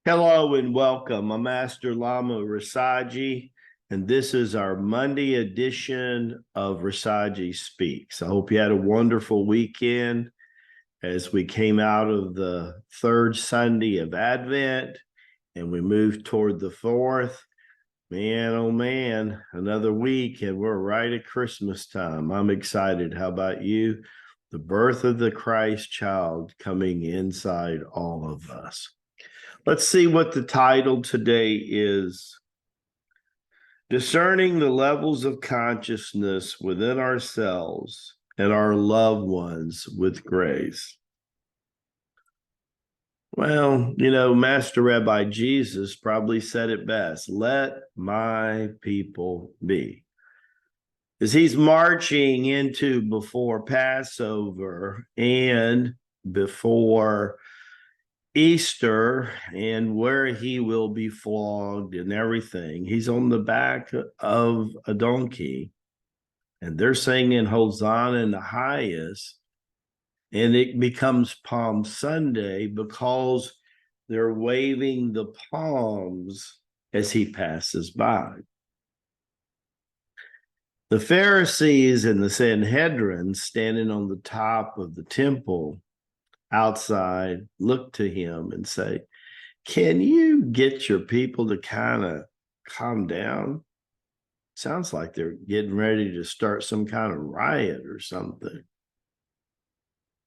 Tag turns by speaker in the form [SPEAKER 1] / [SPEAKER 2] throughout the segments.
[SPEAKER 1] Hello and welcome. I'm Master Lama Rasaji, and this is our Monday edition of Rasaji Speaks. I hope you had a wonderful weekend as we came out of the third Sunday of Advent and we moved toward the fourth. Man, oh man, another week and we're right at Christmas time. I'm excited. How about you? The birth of the Christ child coming inside all of us. Let's see what the title today is. Discerning the levels of consciousness within ourselves and our loved ones with grace. Well, Master Rabbi Jesus probably said it best. Let my people be. As he's marching into before Passover and before Easter and where he will be flogged and everything. He's on the back of a donkey and they're singing Hosanna in the highest. And it becomes Palm Sunday because they're waving the palms as he passes by. The Pharisees and the Sanhedrin standing on the top of the temple outside look to him and say, can you get your people to kind of calm down? Sounds like they're getting ready to start some kind of riot or something.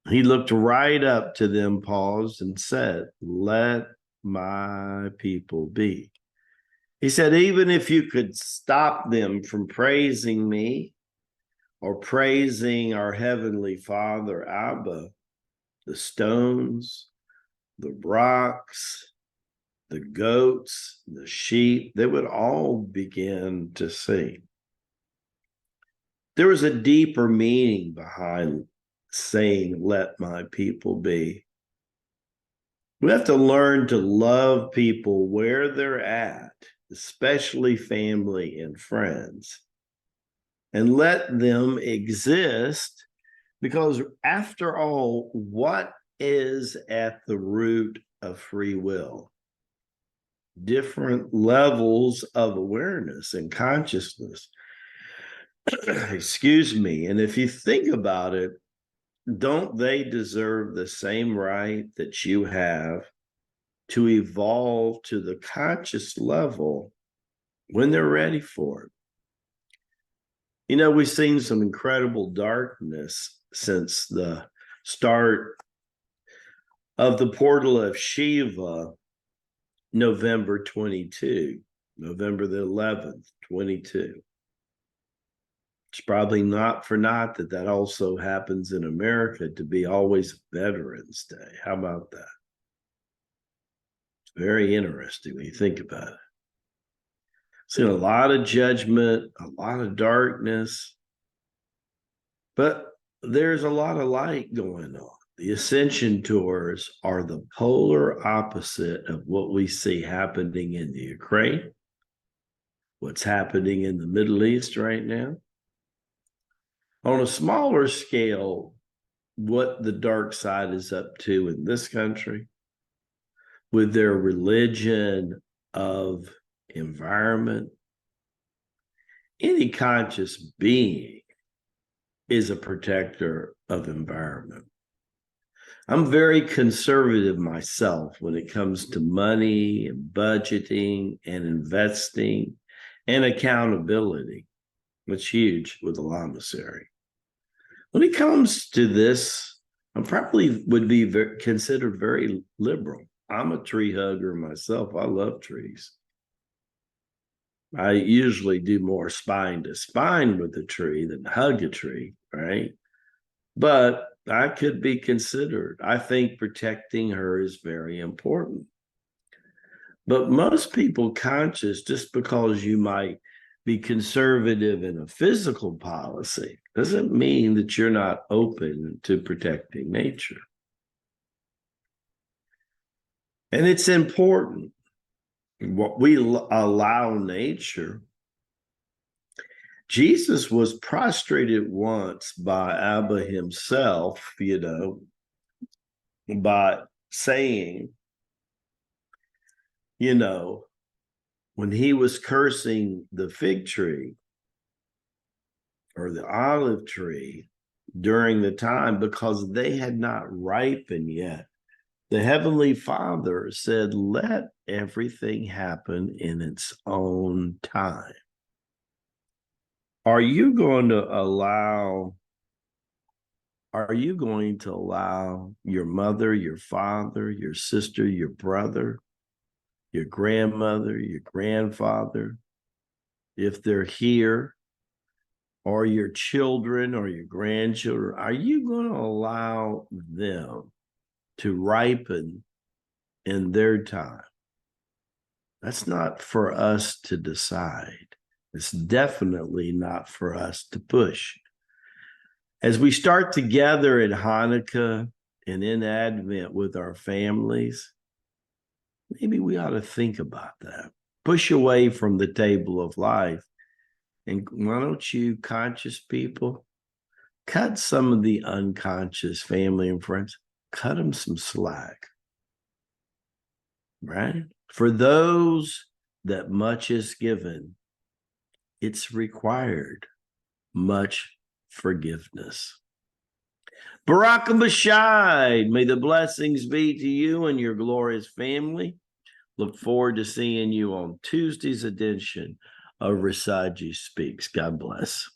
[SPEAKER 1] He looked right up to them, paused, and said, let my people be. He said, even if you could stop them from praising me or praising our Heavenly Father, Abba, the stones, the rocks, the goats, the sheep, they would all begin to sing. There was a deeper meaning behind saying, let my people be. We have to learn to love people where they're at, especially family and friends, and let them exist. Because after all, what is at the root of free will? Different levels of awareness and consciousness. Excuse me. And if you think about it, don't they deserve the same right that you have to evolve to the conscious level when they're ready for it? We've seen some incredible darkness since the start of the portal of Shiva, November the 11th, 22. It's probably not for naught that also happens in America to be always Veterans Day. How about that? It's very interesting when you think about it. Seen a lot of judgment, a lot of darkness, but there's a lot of light going on. The Ascension Tours are the polar opposite of what we see happening in the Ukraine, what's happening in the Middle East right now. On a smaller scale, what the dark side is up to in this country with their religion of environment. Any conscious being is a protector of environment. I'm very conservative myself when it comes to money and budgeting and investing and accountability. It's huge with the Lamasery. When it comes to this, I probably would be considered very liberal. I'm a tree hugger myself. I love trees. I usually do more spine to spine with a tree than hug a tree, right? But I could be considered. I think protecting her is very important. But most people conscious, just because you might be conservative in a physical policy, doesn't mean that you're not open to protecting nature. And it's important. What we allow nature Jesus was prostrated once by Abba himself, by saying, when he was cursing the fig tree or the olive tree during the time, because they had not ripened yet, the Heavenly Father said, let everything happen in its own time. Are you going to allow your mother, your father, your sister, your brother, your grandmother, your grandfather, if they're here, or your children or your grandchildren, are you going to allow them to ripen in their time? That's not for us to decide. It's definitely not for us to push. As we start together in Hanukkah and in Advent with our families, maybe we ought to think about that. Push away from the table of life. And why don't you, conscious people, cut some of the unconscious family and friends, cut them some slack, right? For those that much is given, it's required much forgiveness. Barak Bashai, may the blessings be to you and your glorious family. Look forward to seeing you on Tuesday's edition of Rasaji Speaks. God bless.